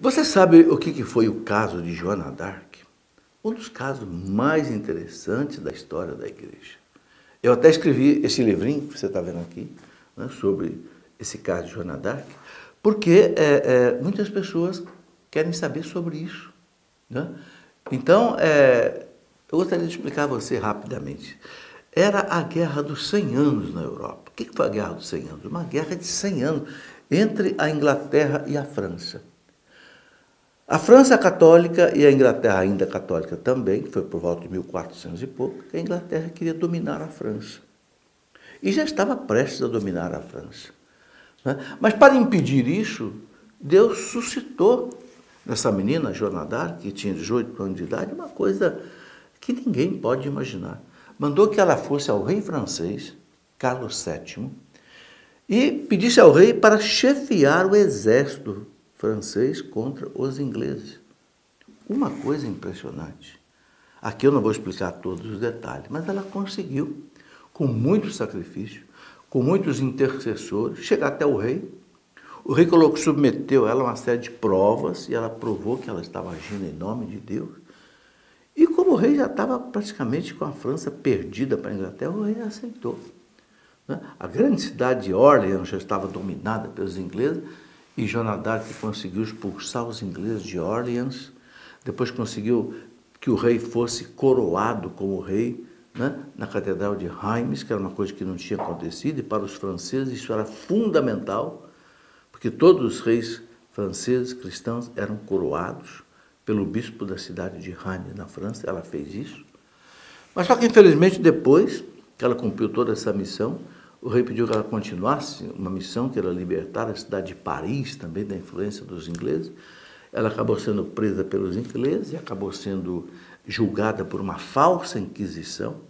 Você sabe o que foi o caso de Joana d'Arc? Um dos casos mais interessantes da história da igreja. Eu até escrevi esse livrinho que você está vendo aqui, né, sobre esse caso de Joana d'Arc, porque muitas pessoas querem saber sobre isso, né? Então, eu gostaria de explicar a você rapidamente. Era a Guerra dos 100 Anos na Europa. O que foi a Guerra dos 100 Anos? Uma guerra de 100 anos entre a Inglaterra e a França. A França católica e a Inglaterra ainda católica também, que foi por volta de 1400 e pouco, que a Inglaterra queria dominar a França. E já estava prestes a dominar a França, né? Mas para impedir isso, Deus suscitou nessa menina, Joana d'Arc, que tinha 18 anos de idade, uma coisa que ninguém pode imaginar. Mandou que ela fosse ao rei francês, Carlos VII, e pedisse ao rei para chefiar o exército francês contra os ingleses. Uma coisa impressionante. Aqui eu não vou explicar todos os detalhes, mas ela conseguiu, com muito sacrifício, com muitos intercessores, chegar até o rei. O rei submeteu ela a uma série de provas e ela provou que ela estava agindo em nome de Deus. E como o rei já estava praticamente com a França perdida para a Inglaterra, o rei aceitou. A grande cidade de Orleans já estava dominada pelos ingleses e Joana d'Arc conseguiu expulsar os ingleses de Orleans. Depois conseguiu que o rei fosse coroado como rei, né, na Catedral de Reims, que era uma coisa que não tinha acontecido, e para os franceses isso era fundamental, porque todos os reis franceses cristãos eram coroados pelo bispo da cidade de Reims, na França. Ela fez isso. Mas só que, infelizmente, depois que ela cumpriu toda essa missão, o rei pediu que ela continuasse uma missão que era libertar a cidade de Paris, também da influência dos ingleses. Ela acabou sendo presa pelos ingleses e acabou sendo julgada por uma falsa inquisição,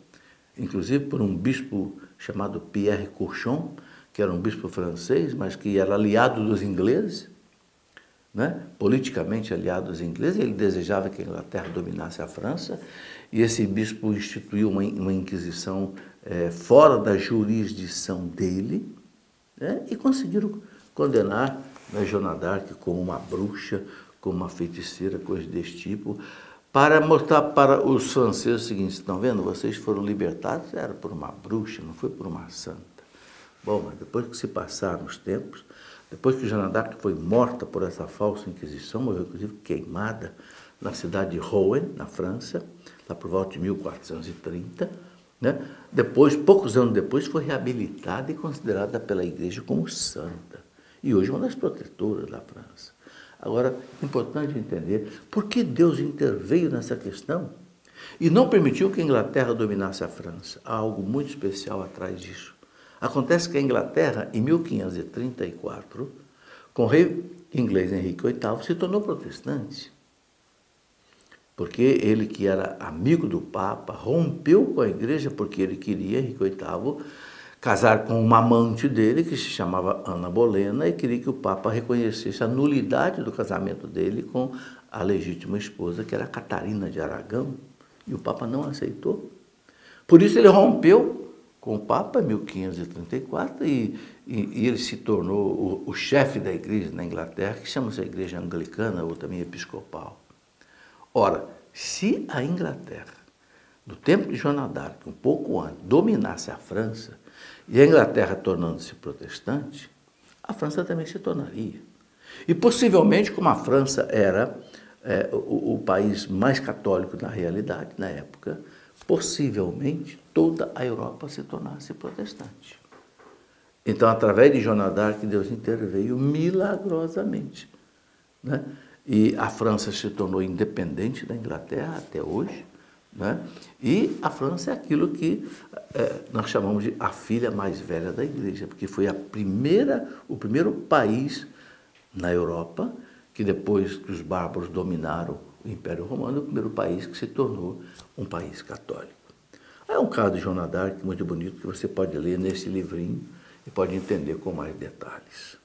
inclusive por um bispo chamado Pierre Courchon, que era um bispo francês, mas que era aliado dos ingleses, né? Politicamente aliado aos ingleses. Ele desejava que a Inglaterra dominasse a França, e esse bispo instituiu uma inquisição fora da jurisdição dele, né? E conseguiram condenar, né, Joana d'Arc como uma bruxa, como uma feiticeira, coisa desse tipo, para mostrar para os franceses o seguinte: estão vendo, vocês foram libertados, era por uma bruxa, não foi por uma santa. Bom, mas depois que se passaram os tempos, depois que Joana d'Arc foi morta por essa falsa inquisição, morreu inclusive queimada na cidade de Rouen, na França, lá por volta de 1430, né? Depois, poucos anos depois, foi reabilitada e considerada pela igreja como santa. E hoje é uma das protetoras da França. Agora, é importante entender por que Deus interveio nessa questão e não permitiu que a Inglaterra dominasse a França. Há algo muito especial atrás disso. Acontece que a Inglaterra, em 1534, com o rei inglês Henrique VIII, se tornou protestante. Porque ele, que era amigo do Papa, rompeu com a igreja porque ele queria, Henrique VIII, casar com uma amante dele, que se chamava Ana Bolena, e queria que o Papa reconhecesse a nulidade do casamento dele com a legítima esposa, que era Catarina de Aragão, e o Papa não aceitou. Por isso ele rompeu com o Papa em 1534 e ele se tornou o chefe da igreja na Inglaterra, que chama-se a igreja anglicana ou também episcopal. Ora, se a Inglaterra, no tempo de Joana d'Arc, um pouco antes, dominasse a França, e a Inglaterra tornando-se protestante, a França também se tornaria. E possivelmente, como a França era o país mais católico na realidade, na época, possivelmente toda a Europa se tornasse protestante. Então, através de Joana d'Arc, Deus interveio milagrosamente, né? E a França se tornou independente da Inglaterra até hoje, né? E a França é aquilo que nós chamamos de a filha mais velha da igreja, porque foi o primeiro país na Europa que, depois que os bárbaros dominaram o Império Romano, o primeiro país que se tornou um país católico. É um caso de Joana d'Arc muito bonito que você pode ler nesse livrinho e pode entender com mais detalhes.